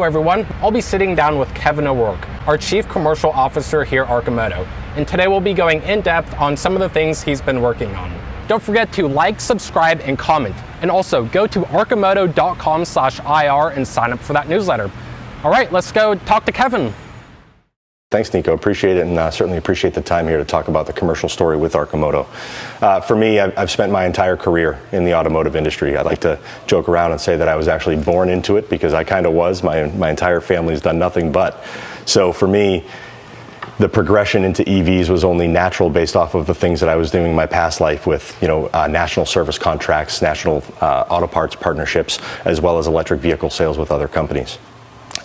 everyone, I'll be sitting down with Kevin O'Rourke, our Chief Commercial Officer here at Arcimoto, and today we'll be going in depth on some of the things he's been working on. Don't forget to like, subscribe, and comment, and also go to arcimoto.com/IR and sign up for that newsletter. All right, let's go talk to Kevin. Thanks, Nico. Appreciate it, and certainly appreciate the time here to talk about the commercial story with Arcimoto. For me, I've spent my entire career in the automotive industry. I like to joke around and say that I was actually born into it because I kind of was. My entire family's done nothing but. So for me, the progression into EVs was only natural based off of the things that I was doing in my past life with, national service contracts, national auto parts partnerships, as well as electric vehicle sales with other companies.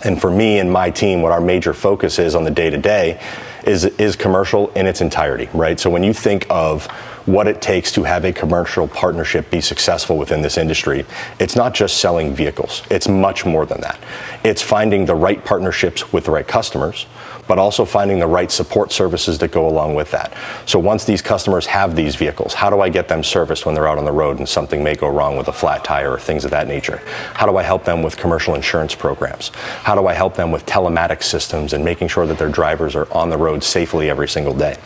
And for me and my team, what our major focus is on the day-to-day is commercial in its entirety, right? So when you think of what it takes to have a commercial partnership be successful within this industry, it's not just selling vehicles. It's much more than that. It's finding the right partnerships with the right customers, but also finding the right support services that go along with that. So once these customers have these vehicles, how do I get them serviced when they're out on the road and something may go wrong with a flat tire or things of that nature? How do I help them with commercial insurance programs? How do I help them with telematics systems and making sure that their drivers are on the road safely every single day?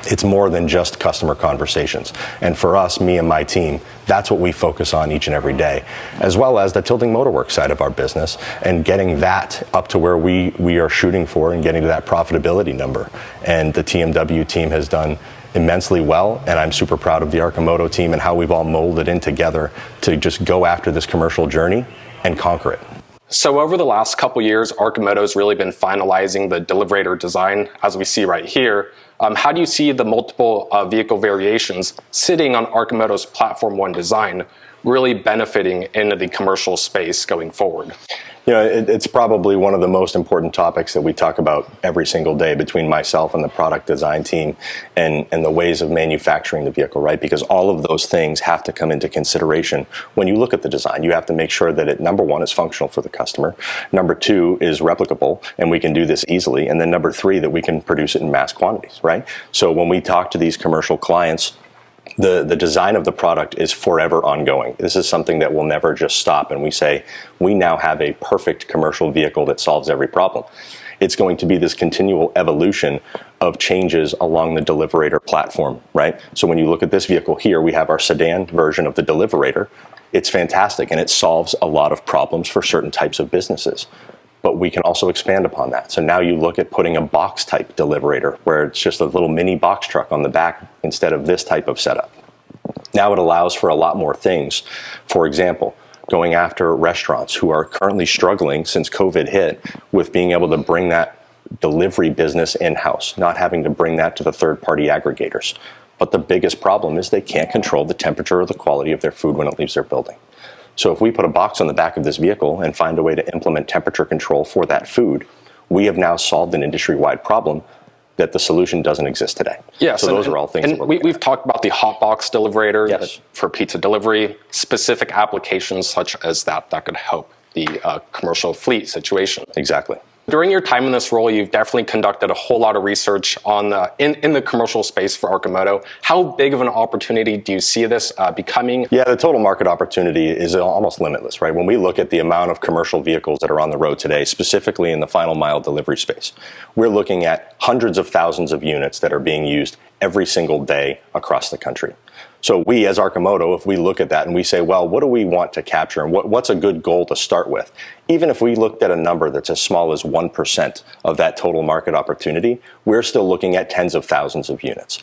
It's more than just customer conversations. And for us, me and my team, that's what we focus on each and every day, as well as the Tilting Motorworks side of our business and getting that up to where we are shooting for and getting to that profitability number. And the TMW team has done immensely well, and I'm super proud of the Arcimoto team and how we've all molded in together to just go after this commercial journey and conquer it. So over the last couple years, Arcimoto's really been finalizing the Deliverator design, as we see right here. How do you see the multiple vehicle variations sitting on Arcimoto's Platform 1 design really benefiting into the commercial space going forward? It's probably one of the most important topics that we talk about every single day between myself and the product design team and the ways of manufacturing the vehicle, right? Because all of those things have to come into consideration when you look at the design. You have to make sure that it, number one, is functional for the customer. Number two, is replicable, and we can do this easily. And then number three, that we can produce it in mass quantities, right? So when we talk to these commercial clients, the design of the product is forever ongoing. This is something that will never just stop and we say, we now have a perfect commercial vehicle that solves every problem. It's going to be this continual evolution of changes along the Deliverator platform, right? So when you look at this vehicle here, we have our sedan version of the Deliverator. It's fantastic and it solves a lot of problems for certain types of businesses. But we can also expand upon that. So now you look at putting a box type Deliverator where it's just a little mini box truck on the back instead of this type of setup. Now it allows for a lot more things. For example, going after restaurants who are currently struggling since COVID hit with being able to bring that delivery business in-house, not having to bring that to the third-party aggregators. But the biggest problem is they can't control the temperature or the quality of their food when it leaves their building. So if we put a box on the back of this vehicle and find a way to implement temperature control for that food, we have now solved an industry-wide problem that the solution doesn't exist today. Yes, so those are all things. And we've talked about the hot box Deliverator yes. for pizza delivery, specific applications such as that could help the commercial fleet situation. Exactly. During your time in this role, you've definitely conducted a whole lot of research on in the commercial space for Arcimoto. How big of an opportunity do you see this becoming? Yeah, the total market opportunity is almost limitless, right? When we look at the amount of commercial vehicles that are on the road today, specifically in the final mile delivery space, we're looking at hundreds of thousands of units that are being used every single day across the country. So we, as Arcimoto, if we look at that and we say, well, what do we want to capture and what's a good goal to start with? Even if we looked at a number that's as small as 1% of that total market opportunity, we're still looking at tens of thousands of units.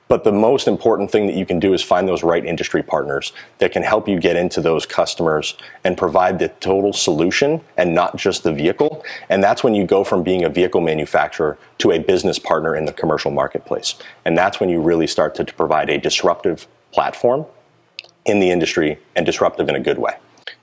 But the most important thing that you can do is find those right industry partners that can help you get into those customers and provide the total solution and not just the vehicle. And that's when you go from being a vehicle manufacturer to a business partner in the commercial marketplace. And that's when you really start to provide a disruptive platform in the industry and disruptive in a good way.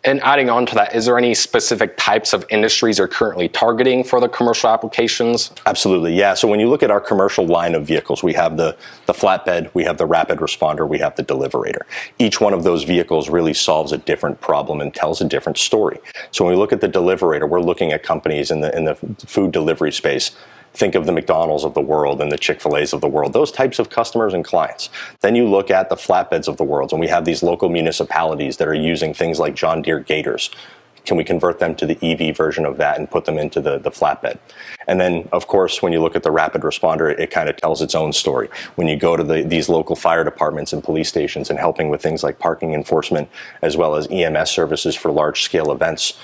And adding on to that, is there any specific types of industries you're currently targeting for the commercial applications? Absolutely, yeah. So when you look at our commercial line of vehicles, we have the flatbed, we have the rapid responder, we have the Deliverator. Each one of those vehicles really solves a different problem and tells a different story. So when we look at the Deliverator, we're looking at companies in the food delivery space. Think of the McDonald's of the world and the Chick-fil-A's of the world, those types of customers and clients. Then you look at the flatbeds of the world, and we have these local municipalities that are using things like John Deere Gators, Can we convert them to the EV version of that and put them into the flatbed? And then, of course, when you look at the rapid responder, it kind of tells its own story. When you go to these local fire departments and police stations and helping with things like parking enforcement, as well as EMS services for large-scale events,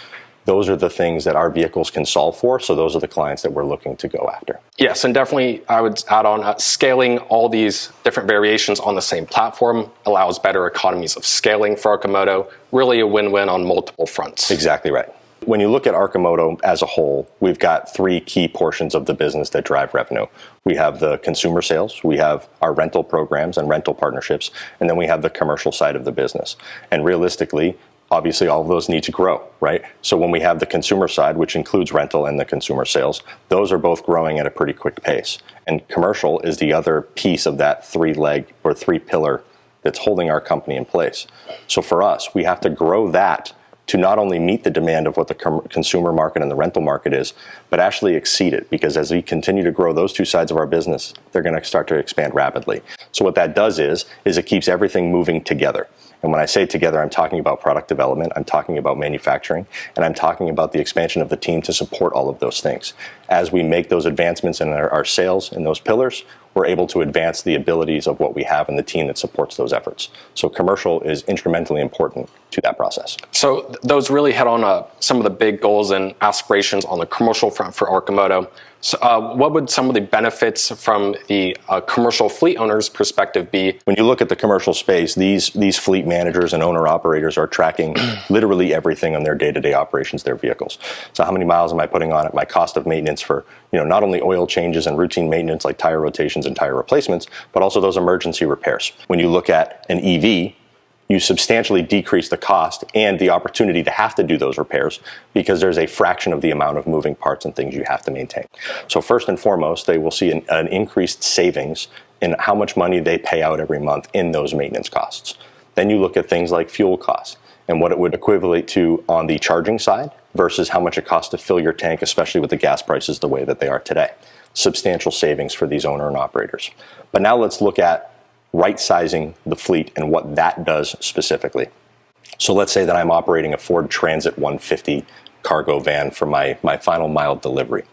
those are the things that our vehicles can solve for. So those are the clients that we're looking to go after. Yes, and definitely I would add on scaling all these different variations on the same platform allows better economies of scaling for Arcimoto. Really a win-win on multiple fronts. Exactly right. When you look at Arcimoto as a whole, we've got three key portions of the business that drive revenue. We have the consumer sales, we have our rental programs and rental partnerships, and then we have the commercial side of the business. And realistically, obviously, all of those need to grow, right? So when we have the consumer side, which includes rental and the consumer sales, those are both growing at a pretty quick pace. And commercial is the other piece of that three-leg or three-pillar that's holding our company in place. So for us, we have to grow that to not only meet the demand of what the consumer market and the rental market is, but actually exceed it. Because as we continue to grow those two sides of our business, they're going to start to expand rapidly. So what that does is it keeps everything moving together. And when I say together, I'm talking about product development, I'm talking about manufacturing, and I'm talking about the expansion of the team to support all of those things. As we make those advancements in our sales in those pillars, we're able to advance the abilities of what we have in the team that supports those efforts. So commercial is instrumentally important to that process. So those really hit on some of the big goals and aspirations on the commercial front for Arcimoto. So what would some of the benefits from the commercial fleet owner's perspective be? When you look at the commercial space, these fleet managers and owner-operators are tracking literally everything on their day-to-day operations, their vehicles. So how many miles am I putting on it? My cost of maintenance for not only oil changes and routine maintenance like tire rotations and tire replacements, but also those emergency repairs. When you look at an EV, you substantially decrease the cost and the opportunity to have to do those repairs because there's a fraction of the amount of moving parts and things you have to maintain. So first and foremost, they will see an increased savings in how much money they pay out every month in those maintenance costs. Then you look at things like fuel costs and what it would equivalent to on the charging side versus how much it costs to fill your tank, especially with the gas prices the way that they are today. Substantial savings for these owner and operators. But now let's look at right-sizing the fleet and what that does specifically. So let's say that I'm operating a Ford Transit 150 cargo van for my final mile delivery.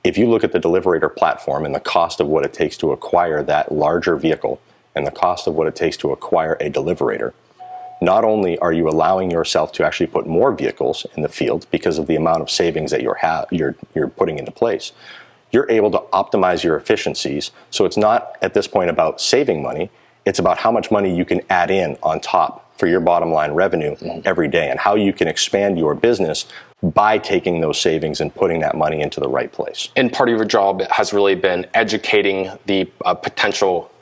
If you look at the Deliverator platform and the cost of what it takes to acquire that larger vehicle and the cost of what it takes to acquire a Deliverator, not only are you allowing yourself to actually put more vehicles in the field because of the amount of savings that you're putting into place, you're able to optimize your efficiencies. So it's not at this point about saving money, it's about how much money you can add in on top for your bottom line revenue every day and how you can expand your business by taking those savings and putting that money into the right place. And part of your job has really been educating the potential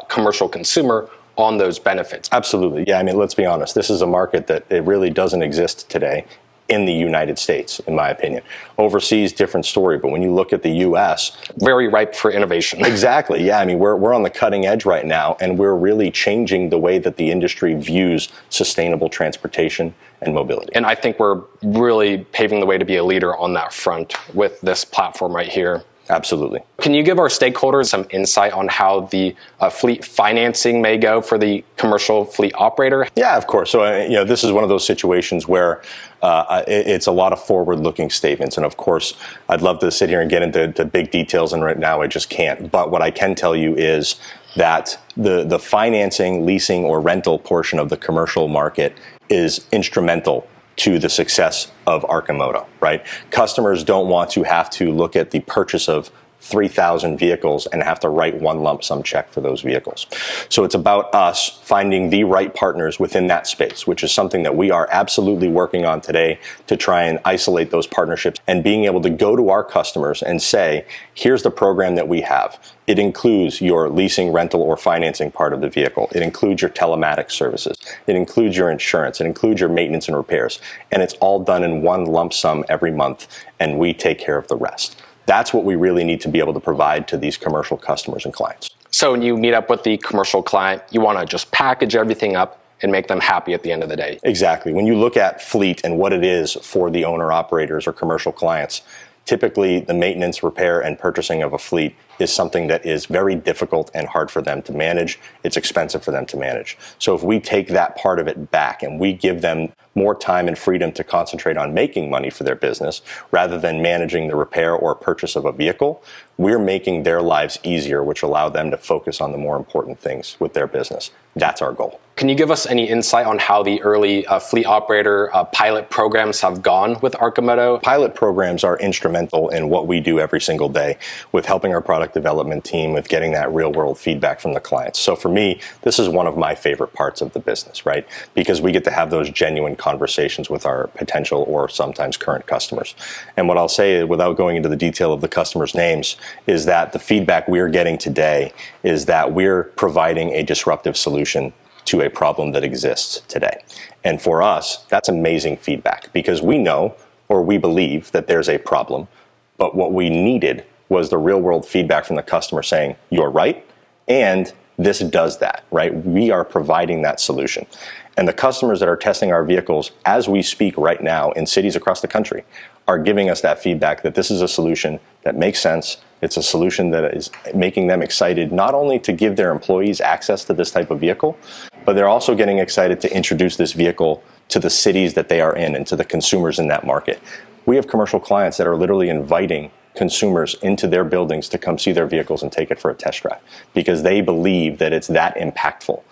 commercial consumer on those benefits. Absolutely. Yeah, I mean, let's be honest. This is a market that it really doesn't exist today in the United States, in my opinion. Overseas, different story, but when you look at the US, very ripe for innovation. Exactly, yeah, I mean, we're on the cutting edge right now, and we're really changing the way that the industry views sustainable transportation and mobility. And I think we're really paving the way to be a leader on that front with this platform right here. Absolutely. Can you give our stakeholders some insight on how the fleet financing may go for the commercial fleet operator? Yeah, of course. So, this is one of those situations where it's a lot of forward-looking statements. And of course, I'd love to sit here and get into big details, and right now I just can't. But what I can tell you is that the financing, leasing, or rental portion of the commercial market is instrumental to the success of Arcimoto, right? Customers don't want to have to look at the purchase of 3,000 vehicles and have to write one lump sum check for those vehicles. So it's about us finding the right partners within that space, which is something that we are absolutely working on today to try and isolate those partnerships and being able to go to our customers and say, here's the program that we have. It includes your leasing, rental, or financing part of the vehicle. It includes your telematics services. It includes your insurance. It includes your maintenance and repairs. And it's all done in one lump sum every month, and we take care of the rest. That's what we really need to be able to provide to these commercial customers and clients. So when you meet up with the commercial client, you want to just package everything up and make them happy at the end of the day. Exactly. When you look at fleet and what it is for the owner-operators or commercial clients, typically the maintenance, repair, and purchasing of a fleet is something that is very difficult and hard for them to manage. It's expensive for them to manage. So if we take that part of it back and we give them more time and freedom to concentrate on making money for their business rather than managing the repair or purchase of a vehicle, we're making their lives easier, which allow them to focus on the more important things with their business. That's our goal. Can you give us any insight on how the early fleet operator pilot programs have gone with Arcimoto? Pilot programs are instrumental in what we do every single day with helping our product development team with getting that real world feedback from the clients. So for me, this is one of my favorite parts of the business, right? Because we get to have those genuine conversations with our potential or sometimes current customers. And what I'll say, without going into the detail of the customers' names, is that the feedback we're getting today is that we're providing a disruptive solution to a problem that exists today. And for us, that's amazing feedback because we know or we believe that there's a problem, but what we needed was the real world feedback from the customer saying, you're right, and this does that, right? We are providing that solution. And the customers that are testing our vehicles as we speak right now in cities across the country are giving us that feedback that this is a solution that makes sense. It's a solution that is making them excited not only to give their employees access to this type of vehicle, but they're also getting excited to introduce this vehicle to the cities that they are in and to the consumers in that market. We have commercial clients that are literally inviting consumers into their buildings to come see their vehicles and take it for a test drive because they believe that it's that impactful.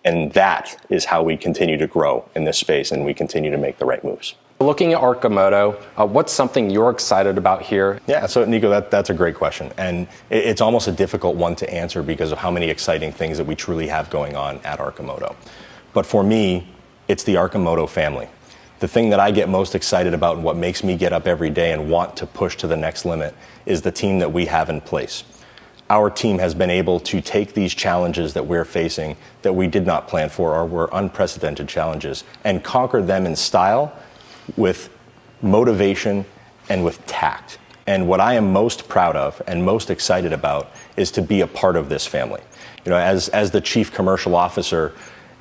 And that is how we continue to grow in this space and we continue to make the right moves. Looking at Arcimoto, what's something you're excited about here? Yeah, so Nico, that's a great question. And it's almost a difficult one to answer because of how many exciting things that we truly have going on at Arcimoto. But for me, it's the Arcimoto family. The thing that I get most excited about and what makes me get up every day and want to push to the next limit is the team that we have in place. Our team has been able to take these challenges that we're facing that we did not plan for or were unprecedented challenges and conquer them in style, with motivation and with tact. And what I am most proud of and most excited about is to be a part of this family. You know, as the chief commercial officer,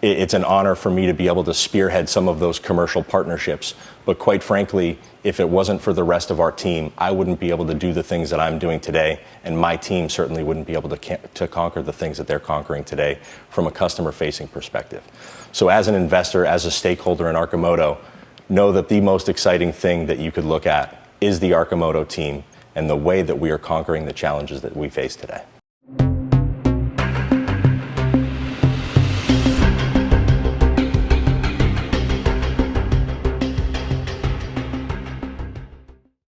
it's an honor for me to be able to spearhead some of those commercial partnerships. But quite frankly, if it wasn't for the rest of our team, I wouldn't be able to do the things that I'm doing today. And my team certainly wouldn't be able to conquer the things that they're conquering today from a customer-facing perspective. So as an investor, as a stakeholder in Arcimoto, know that the most exciting thing that you could look at is the Arcimoto team and the way that we are conquering the challenges that we face today.